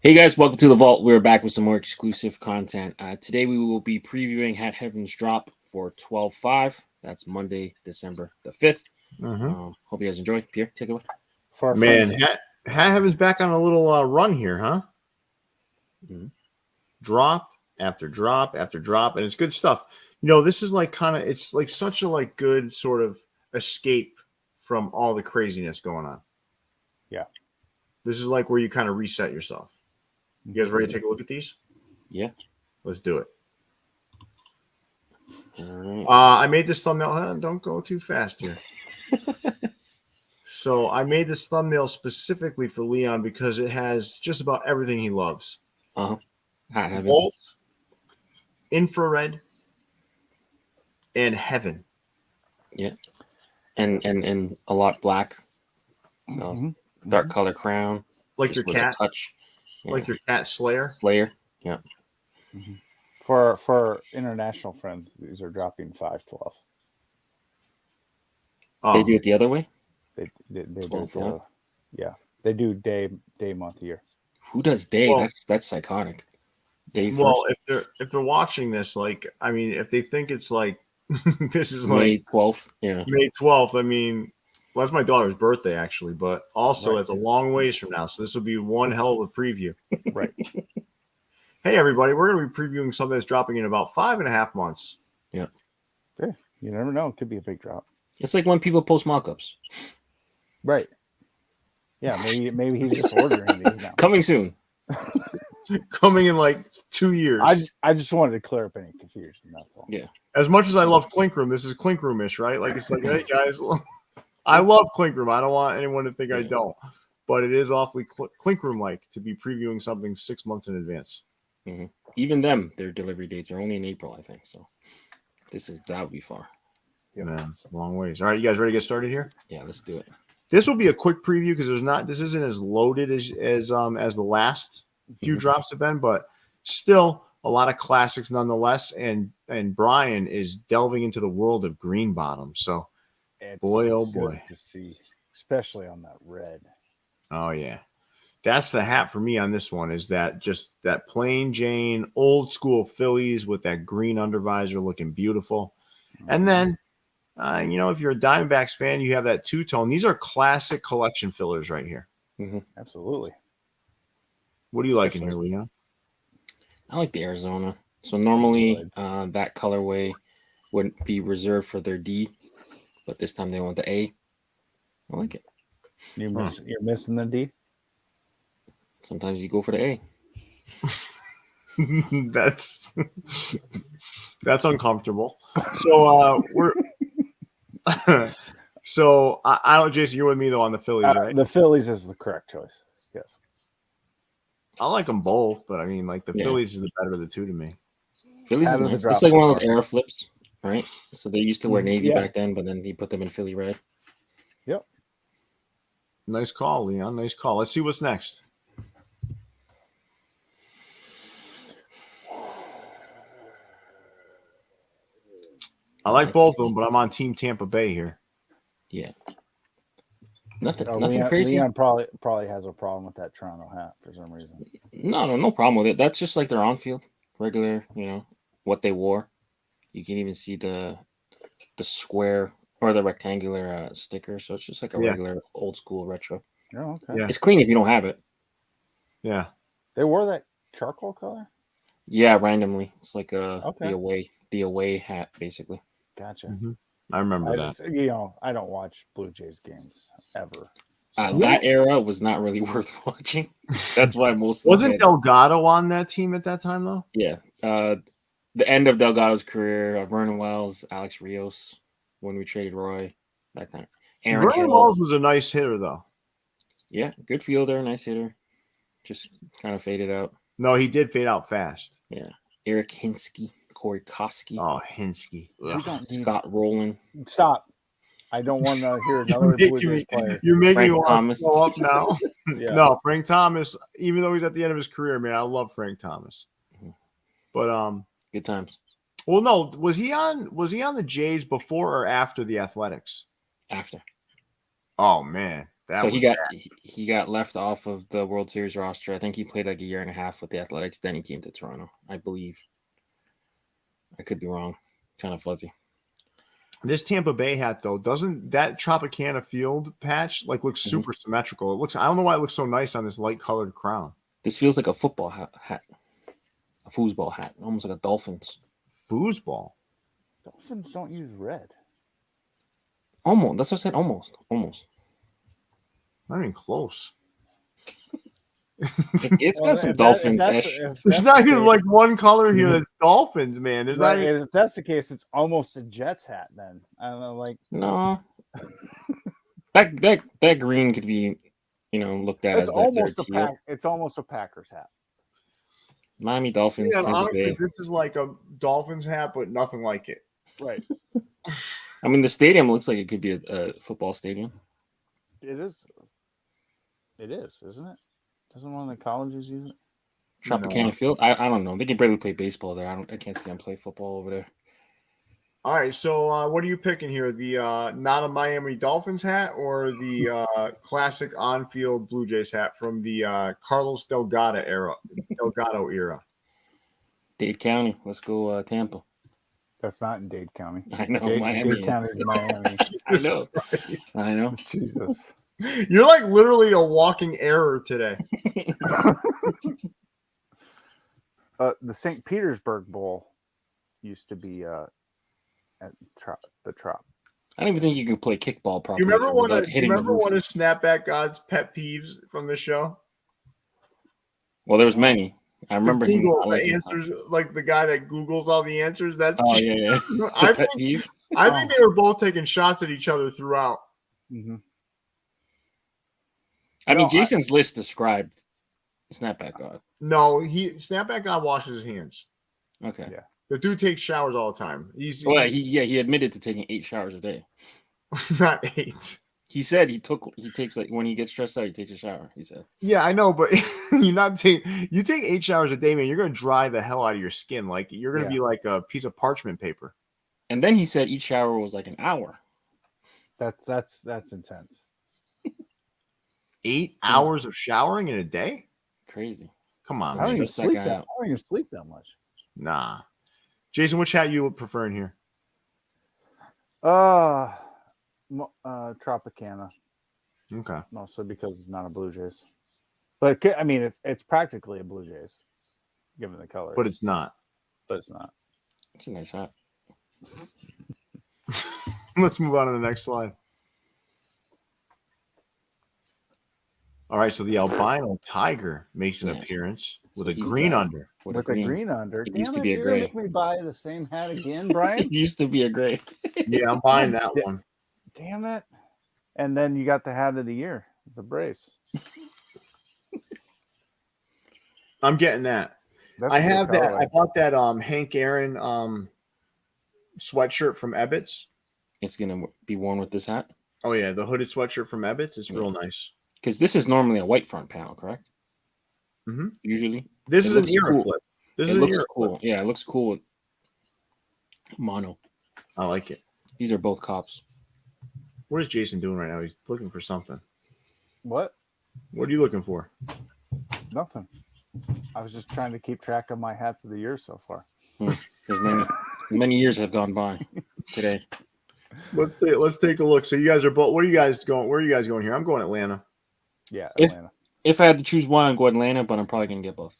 Hey guys, welcome to the Vault. We're back with some more exclusive content. Today we will be previewing Hat Heaven's drop for 12/5. That's Monday, December the 5th. Hope you guys enjoy. Pierre, take it away. For Man, Hat Heaven's back on a little run here, huh? Mhm. Drop after drop after drop, and it's good stuff. You know, this is like it's like such a like good sort of escape from all the craziness going on. Yeah. This is like where you kind of reset yourself. You guys ready to take a look at these? Yeah. Let's do it. All right. I made this thumbnail. Don't go too fast here. So I made this thumbnail specifically for Leon because it has just about everything he loves. Hat Heaven. Bolt, infrared, and heaven. Yeah. And a lot black. So dark color crown. Like your with a cat. touch. Yeah. Like your cat Slayer. Slayer. Yeah. For international friends, these are dropping 5/12. They do it the other way? They do 12, for, yeah. They do day, month, year. Who does day? Well, that's psychotic. Day first. Well, if they're watching this, like, I mean, if they think it's like this is May like 12th. Yeah. May 12th, I mean, well, that's my daughter's birthday actually, but also Right. it's a long ways from now, so this will be one hell of a preview. Right. Hey everybody, we're going to be previewing something that's dropping in about 5.5 months. Yeah. Okay. You never know. It could be a big drop. It's like when people post mock-ups. Right. Yeah, maybe he's just ordering these now. Coming soon. Coming in like 2 years. I just wanted to clear up any confusion. That's all. Yeah. As much as I love Clink Room, this is Clink Room-ish, right? Like it's like, hey guys, I love Clink Room. I don't want anyone to think I don't, but it is awfully Clink Room-like to be previewing something 6 months in advance. Mm-hmm. Even them, their delivery dates are only in April, I think. So that would be far. Yeah, man, it's a long ways. All right, you guys ready to get started here? Yeah, let's do it. This will be a quick preview because this isn't as loaded as the last few drops have been, but still a lot of classics nonetheless. And Brian is delving into the world of green bottom. So boy, oh boy, to see, especially on that red. Oh yeah, that's the hat for me on this one. Is that just that plain Jane old school Phillies with that green undervisor looking beautiful, and then. You know, if you're a Diamondbacks fan, you have that two-tone. These are classic collection fillers right here. Mm-hmm. Absolutely. What do you like in here, Leon? I like the Arizona. So normally that colorway wouldn't be reserved for their D, but this time they want the A. I like it. You're missing the D? Sometimes you go for the A. That's uncomfortable. So we're so I don't, Jason, you're with me though on the Phillies, right? The Phillies is the correct choice. Yes. I like them both, but I mean, like the Phillies is the better of the two to me. Phillies is nice. It's like one of those era flips, right? So they used to wear navy back then, but then he put them in Philly red. Yep. Nice call, Leon. Nice call. Let's see what's next. I like both of them, but I'm on Team Tampa Bay here. Yeah. Nothing Leon, crazy. Leon probably has a problem with that Toronto hat for some reason. No problem with it. That's just like their on-field, regular, what they wore. You can even see the square or the rectangular sticker. So it's just like a regular old school retro. Oh, okay. Yeah. It's clean if you don't have it. Yeah. They wore that charcoal color? Yeah, randomly. It's like okay. the away hat, basically. Gotcha. Mm-hmm. I remember that. I don't watch Blue Jays games ever. So. That era was not really worth watching. That's why most wasn't Delgado on that team at that time though. Yeah, the end of Delgado's career, Vernon Wells, Alex Rios, when we traded Roy, that kind of. Vernon Wells was a nice hitter though. Yeah, good fielder, nice hitter. Just kind of faded out. No, he did fade out fast. Yeah, Eric Hinsky. Corey Koski. Oh, Hinsky. Scott Rowland. Stop. I don't want to hear another Blue Jays player. You're making me want to go up now. No, Frank Thomas, even though he's at the end of his career, man, I love Frank Thomas. But good times. Well, no, was he on the Jays before or after the Athletics? After. Oh man. So he got left off of the World Series roster. I think he played like a year and a half with the Athletics. Then he came to Toronto, I believe. I could be wrong. Kind of fuzzy. This Tampa Bay hat, though, doesn't that Tropicana Field patch like look super symmetrical? It looks. I don't know why it looks so nice on this light colored crown. This feels like a football hat, a foosball hat, almost like a Dolphins. Foosball. Dolphins don't use red. Almost. That's what I said. Almost. Not even close. It's got some Dolphins. There's not even like one color here that's Dolphins, man. There's not even... If that's the case, it's almost a Jets hat. Then I don't know, like no. that green could be, looked at it's as almost it's almost a Packers hat. Miami Dolphins. Yeah, honestly, this is like a Dolphins hat, but nothing like it. Right. I mean, the stadium looks like it could be a football stadium. It is. It is, isn't it? Doesn't one of the colleges use it? Tropicana Field? I don't know. They can barely play baseball there. I can't see them play football over there. All right, so what are you picking here? The not a Miami Dolphins hat or the classic on-field Blue Jays hat from the Carlos Delgado era? Dade County. Let's go Tampa. That's not in Dade County. I know. Miami. Dade County is Miami. I know. Jesus. You're like literally a walking error today. The St. Petersburg Bowl used to be at the Trop. I don't even think you can play kickball properly. You remember one of Snapback God's pet peeves from the show? Well, there was many. I remember the answers, like the guy that Googles all the answers. That's yeah. I think they were both taking shots at each other throughout. Mm-hmm. I mean, Jason's list described Snapback God. No, Snapback God washes his hands. Okay. Yeah. The dude takes showers all the time. He admitted to taking 8 showers a day. Not 8. He said he takes like when he gets stressed out, he takes a shower. He said. Yeah, I know, but you take 8 showers a day, man. You're gonna dry the hell out of your skin. Like you're gonna be like a piece of parchment paper. And then he said each shower was like an hour. That's intense. 8 hours of showering in a day? Crazy. Come on. I don't even sleep that much. Nah. Jason, which hat you prefer in here? Tropicana. Okay. Mostly because it's not a Blue Jays. But I mean, it's practically a Blue Jays, given the color. But it's not. It's not. It's a nice hat. Let's move on to the next slide. All right, so the albino tiger makes an appearance with a green under. With a green under. It used to be a gray. Make me buy the same hat again, Brian? It used to be a gray. Yeah, I'm buying that one. Damn it. And then you got the hat of the year, the brace. I'm getting that. I have that. I bought that Hank Aaron sweatshirt from Ebbets. It's going to be worn with this hat? Oh, yeah, the hooded sweatshirt from Ebbets is real nice. Because this is normally a white front panel, correct? Mm-hmm. Usually. This is an era flip. It looks cool. Yeah, it looks cool with mono. I like it. These are both cops. What is Jason doing right now? He's looking for something. What? What are you looking for? Nothing. I was just trying to keep track of my hats of the year so far. Many years have gone by today. Let's take a look. So you guys are both. What are you guys going? Where are you guys going here? I'm going Atlanta. Yeah, Atlanta. If I had to choose one, I'd go Atlanta, but I'm probably gonna get both.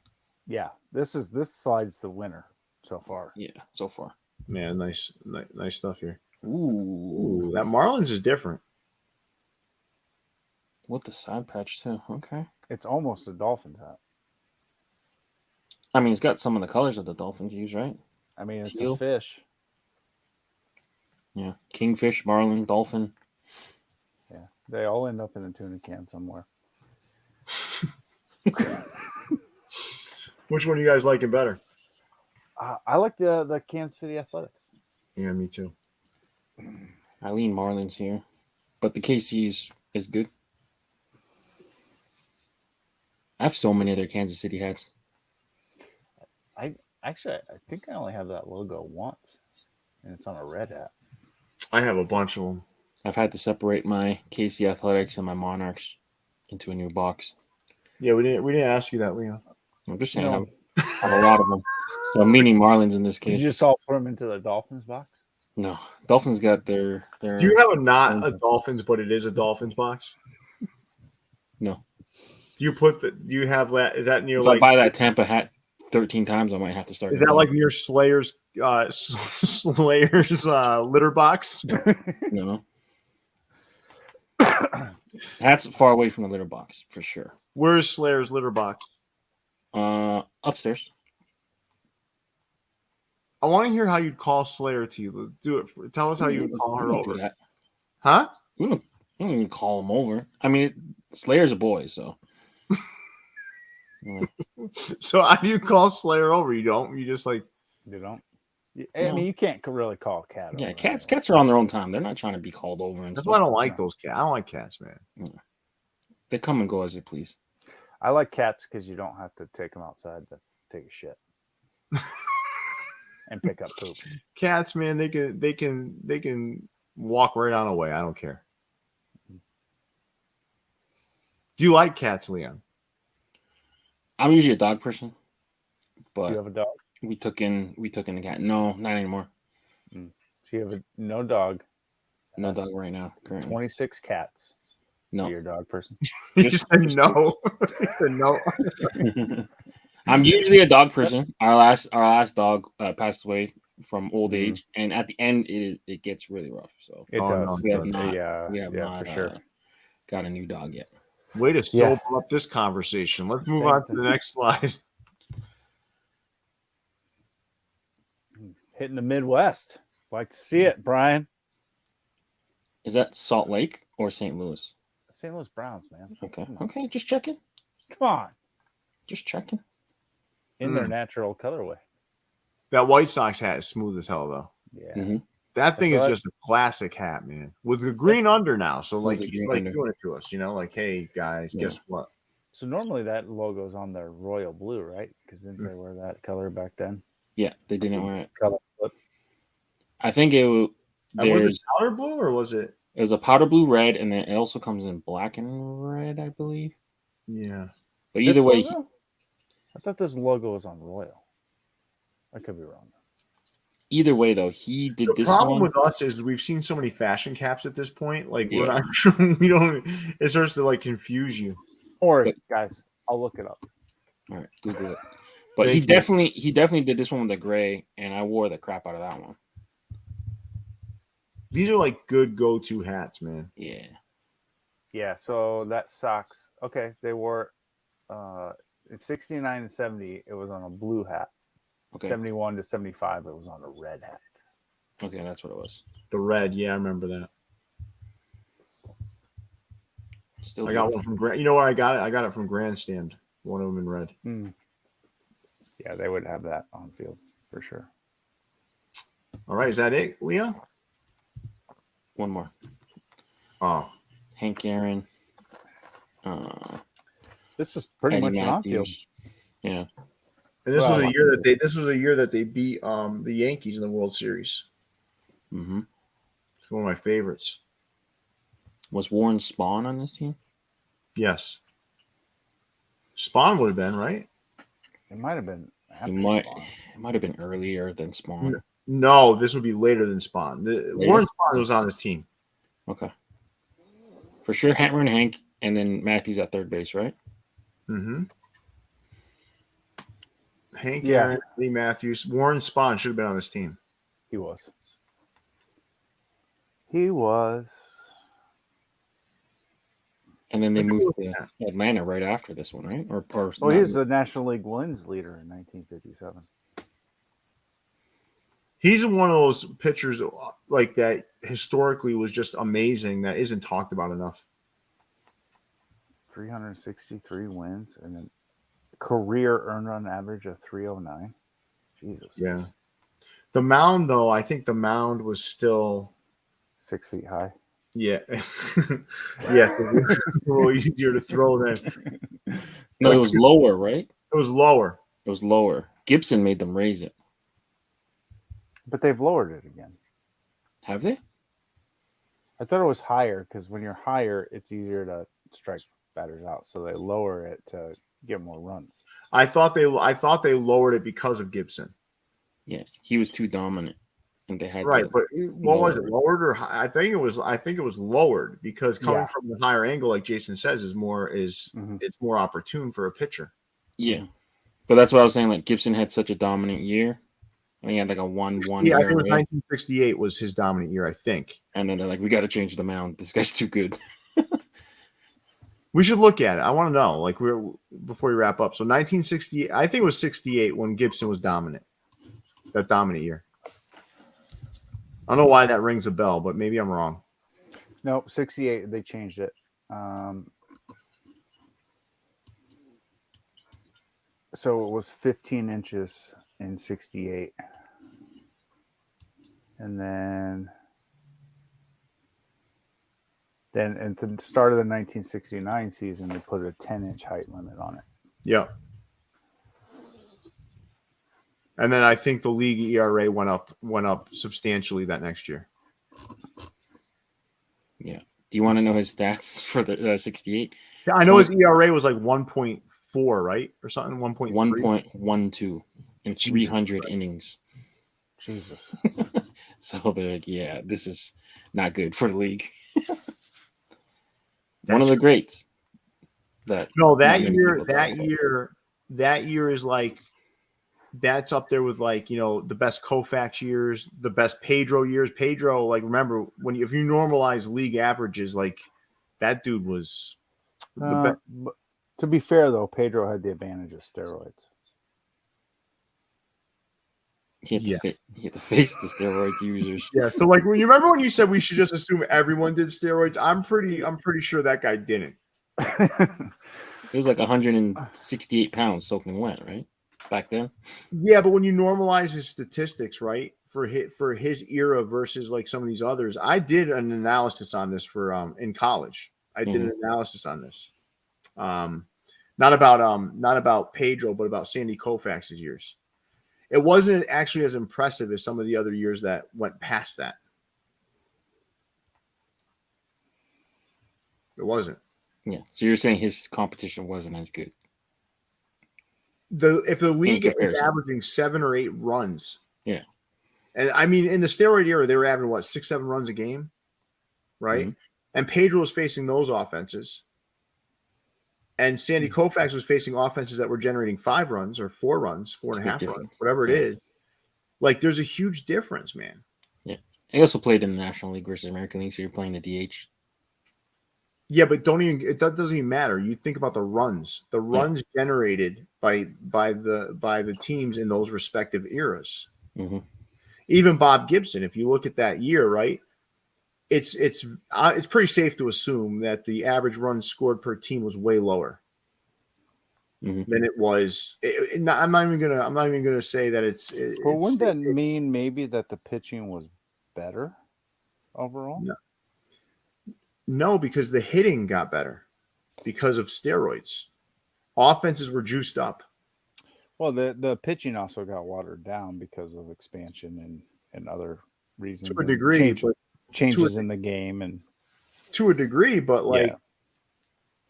Yeah, this slide's the winner so far. Yeah, so far. Man, nice stuff here. Ooh, that Marlins is different. With the side patch too. Okay. It's almost a Dolphins hat. I mean, it's got some of the colors that the Dolphins use, right? I mean, it's a fish. Yeah, kingfish, marlin, dolphin. Yeah, they all end up in a tuna can somewhere. Which one are you guys liking better? I like the Kansas City Athletics. Yeah, me too. I lean Marlins here, but the KC is good. I have so many other Kansas City hats. I think I only have that logo once, and it's on a red hat. I have a bunch of them. I've had to separate my KC Athletics and my Monarchs into a new box. Yeah, we didn't ask you that, Leon. I'm just saying No. I have a lot of them. So I'm leaning Marlins in this Did you case. just all put them into the Dolphins box? No, Dolphins got their. Do you have not a Dolphins, but it is a Dolphins box? No. Do you have that? Is that near If like? I buy that Tampa hat 13 times, I might have to start. Is that like near Slayer's litter box? No. Hat's far away from the litter box for sure. Where's Slayer's litter box? Upstairs. I want to hear how you'd call Slayer to you. Do it. Tell us how you would call her Do over. that. Huh? We don't even call him over. I mean, Slayer's a boy, so. So how do you call Slayer over? You don't. You just like. You don't. I mean, you can't really call a cat. Yeah, over cats are on their own time. They're not trying to be called over. And That's stuff. why I don't like those cats. I don't like cats, man. Yeah. They come and go as they please. I like cats because you don't have to take them outside to take a shit and pick up poop. Cats, man, they can walk right on away. I don't care. Do you like cats, Leon? I'm usually a dog person, but Do you have a dog? we took in the cat. No, not anymore. So you have no dog. No dog right now. Currently. 26 cats. No. You're a dog person. You said no. He said no. I'm usually a dog person. Our last dog passed away from old age, and at the end, it gets really rough. So It does. No, we have not. Yeah, We have not for sure. got a new dog yet. Way to sober up this conversation. Let's move on to the next slide. Hitting the Midwest. Like to see it, Brian. Is that Salt Lake or St. Louis? St. Louis Browns, man. Okay, just checking. Come on. Just checking. In their natural colorway. That White Sox hat is smooth as hell, though. Yeah. Mm-hmm. That thing is just a classic hat, man. With the green under now. So, like, he's like doing it to us, you know? Like, hey, guys, guess what? So, normally that logo's on their royal blue, right? Because didn't they wear that color back then? Yeah, they didn't wear it. Color flip. I think was it powder blue or was it? It was a powder blue red, and then it also comes in black and red, I believe. Yeah. But either way, I thought this logo was on royal. I could be wrong. Either way, though, he did this. The problem with us is we've seen so many fashion caps at this point. Like, Yeah. we're not sure. We don't. It starts to like confuse you. Or guys, I'll look it up. All right, Google it. But he definitely did this one with the gray, and I wore the crap out of that one. These are like good go-to hats, man. Yeah. Yeah. So that sucks. Okay, they wore in 69 and 70. It was on a blue hat. Okay. 71 to 75. It was on a red hat. Okay, that's what it was. The red, yeah, I remember that. Still, I got one from Grand. You know where I got it? I got it from Grandstand. One of them in red. Yeah, they would have that on field for sure. All right, is that it, Leon? One more. Oh, Hank Aaron. This is pretty Eddie much an on-field. Matthews. Yeah. and this was a year that they beat the Yankees in the World Series. Mm-hmm. It's one of my favorites. Was Warren Spahn on this team? Yes. Spawn would have been, right? It might have been. It might have been earlier than Spahn. No, this would be later than Spawn. Warren Spahn was on his team. Okay. For sure, Hammer and Hank, and then Matthews at third base, right? Mm-hmm. Hank Aaron, Eddie Matthews, Warren Spahn should have been on this team. He was. He was. And then they moved to Atlanta right after this one, right? Oh, he was the National League wins leader in 1957. He's one of those pitchers like that historically was just amazing that isn't talked about enough. 363 wins and then career earned run average of 309. Jesus. Yeah. The mound, though, I think the mound was still 6 feet high. Yeah. Yeah. A little easier to throw than. No, it was lower, right? It was lower. It was lower. Gibson made them raise it. But they've lowered it again. Have they? I thought it was higher because when you're higher, it's easier to strike batters out. So they lower it to get more runs. I thought they lowered it because of Gibson. Yeah, he was too dominant, and they had Right, to but what was it? lower it. Lowered or high? I think it was lowered because coming Yeah. from the higher angle, like Jason says, is it's more opportune for a pitcher. Yeah, but that's what I was saying. Like Gibson had such a dominant year. I think he had like a 1-1 Yeah, I think it was ERA, 1968 was his dominant year. I think and then they're like, "We got to change the mound. This guy's too good." we should look at it. I want to know, like, before we wrap up. So 1968, I think it was 68 when Gibson was dominant. That dominant year. I don't know why that rings a bell, but maybe I'm wrong. No, 68, they changed it. So it was 15 inches in 68. And then at the start of the 1969 season, they put a 10-inch height limit on it. Yeah. And then I think the league ERA went up substantially that next year. Yeah. Do you want to know his stats for the 68? Yeah, I know his ERA was like 1.4, right? Or something, 1.3. 1.12 in 300 innings. Jesus. So they're like, yeah, this is not good for the league. One of the greats. That year is like, that's up there with, like, you know, the best Koufax years, the best Pedro years. Pedro, like, remember if you normalize league averages, like, that dude was the best. But to be fair, though, Pedro had the advantage of steroids. He had to face the steroids users. Yeah. So, like, when you remember when you said we should just assume everyone did steroids, I'm pretty sure that guy didn't. It was like 168 pounds soaking wet, right? Back then. Yeah, but when you normalize his statistics, right, for his era versus like some of these others, I did an analysis on this for in college. I did an analysis on this. Not about Pedro, but about Sandy Koufax's years. It wasn't actually as impressive as some of the other years that went past that. It wasn't. Yeah. So you're saying his competition wasn't as good? If the league is averaging 7 or 8 runs. Yeah. And I mean, in the steroid era, they were averaging what, 6-7 runs a game, right? Mm-hmm. And Pedro was facing those offenses. And Sandy Koufax was facing offenses that were generating 5 runs or 4 runs, 4.5 runs, whatever it is. Like, there's a huge difference, man. Yeah. He also played in the National League versus American League, so you're playing the DH. Yeah, but that doesn't even matter. You think about the runs generated by the teams in those respective eras. Mm-hmm. Even Bob Gibson, if you look at that year, right? It's pretty safe to assume that the average runs scored per team was way lower than it was. I'm not even gonna say that it's. Well, wouldn't that mean maybe that the pitching was better overall? No, because the hitting got better because of steroids. Offenses were juiced up. Well, the pitching also got watered down because of expansion and other reasons. To a degree, but changes in the game and to a degree, but like, yeah.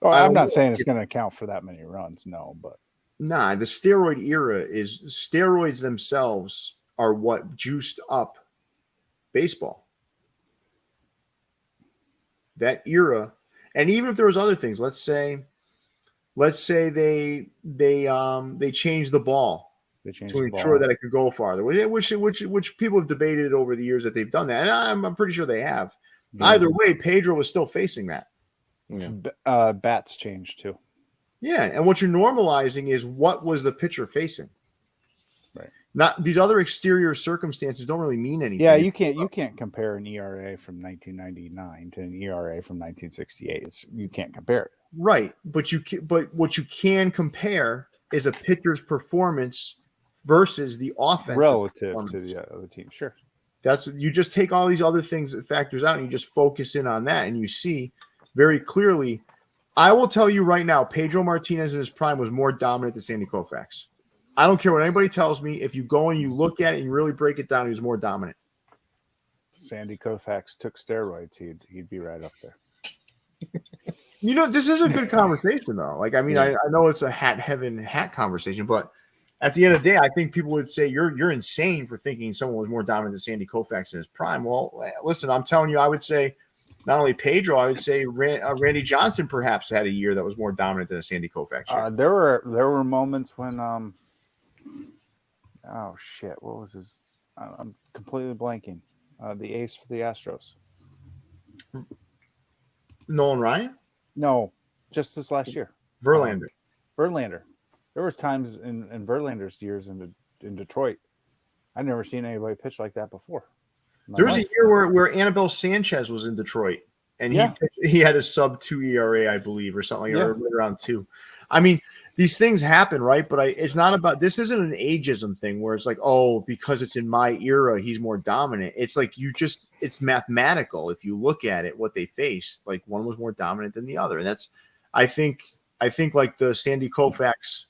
Well, I'm not saying it's going to account for that many runs, no, but the steroid era steroids themselves are what juiced up baseball. That era, and even if there was other things, let's say they changed the ball to ensure that it could go farther, which people have debated over the years that they've done that, and I'm pretty sure they have. Yeah. Either way, Pedro was still facing that. Yeah. Bats changed too. Yeah, and what you're normalizing is what was the pitcher facing. Right. Not these other exterior circumstances don't really mean anything. Yeah, you can't compare an ERA from 1999 to an ERA from 1968. You can't compare it. Right, but what you can compare is a pitcher's performance versus the offense relative to the other team. Sure. You just take all these other things that factors out and you just focus in on that and you see very clearly. I will tell you right now, Pedro Martinez in his prime was more dominant than Sandy Koufax. I don't care what anybody tells me. If you go and you look at it and you really break it down, he was more dominant. Sandy Koufax took steroids, he'd be right up there. This is a good conversation, though. Like, I mean, Yeah. I know it's a hat conversation, but at the end of the day, I think people would say you're insane for thinking someone was more dominant than Sandy Koufax in his prime. Well, listen, I'm telling you, I would say not only Pedro, I would say Randy Johnson perhaps had a year that was more dominant than a Sandy Koufax year. There were moments when oh shit, what was his? I'm completely blanking. The ace for the Astros. Nolan Ryan? No, just this last year. Verlander. Verlander. There was times in Verlander's years in Detroit, I'd never seen anybody pitch like that before. There was a year where Anibal Sanchez was in Detroit, and he had a sub-2 ERA, I believe, or something, or right around 2. I mean, these things happen, right? But it's not about – this isn't an ageism thing where it's like, oh, because it's in my era, he's more dominant. It's like it's mathematical. If you look at it, what they faced, like one was more dominant than the other. And that's – I think like the Sandy Koufax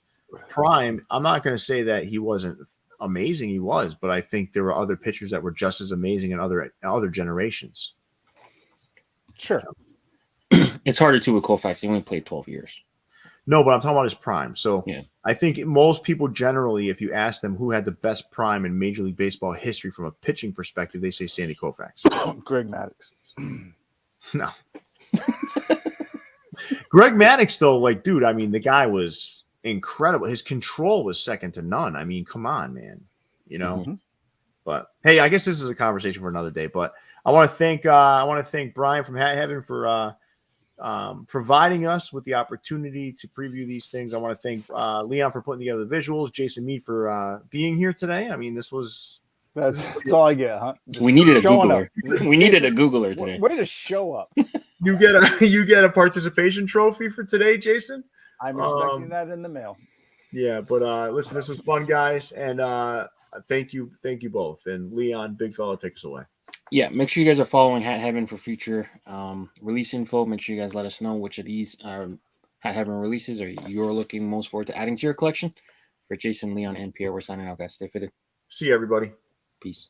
prime, I'm not going to say that he wasn't amazing. He was, but I think there were other pitchers that were just as amazing in other generations. Sure. It's harder to with Koufax. He only played 12 years. No, but I'm talking about his prime. So yeah. I think most people generally, if you ask them who had the best prime in Major League Baseball history from a pitching perspective, they say Sandy Koufax. Greg Maddux. No. Greg Maddux, though, like, dude, I mean, the guy was incredible. His control was second to none. I mean, come on, man. Mm-hmm. But hey, I guess this is a conversation for another day. But I want to thank Brian from Hat Heaven for providing us with the opportunity to preview these things. I want to thank Leon for putting together the visuals, Jason Mead for being here today. I mean, that's all I get, huh? We needed a Googler. We needed a Googler today. What did a show up? You get a participation trophy for today, Jason. I'm expecting that in the mail. Yeah, but listen, this was fun, guys, and thank you both. And Leon, big fella, take us away. Yeah, make sure you guys are following Hat Heaven for future release info. Make sure you guys let us know which of these Hat Heaven releases are you're looking most forward to adding to your collection. For Jason, Leon, and Pierre, we're signing out, guys. Stay fitted. See you, everybody. Peace.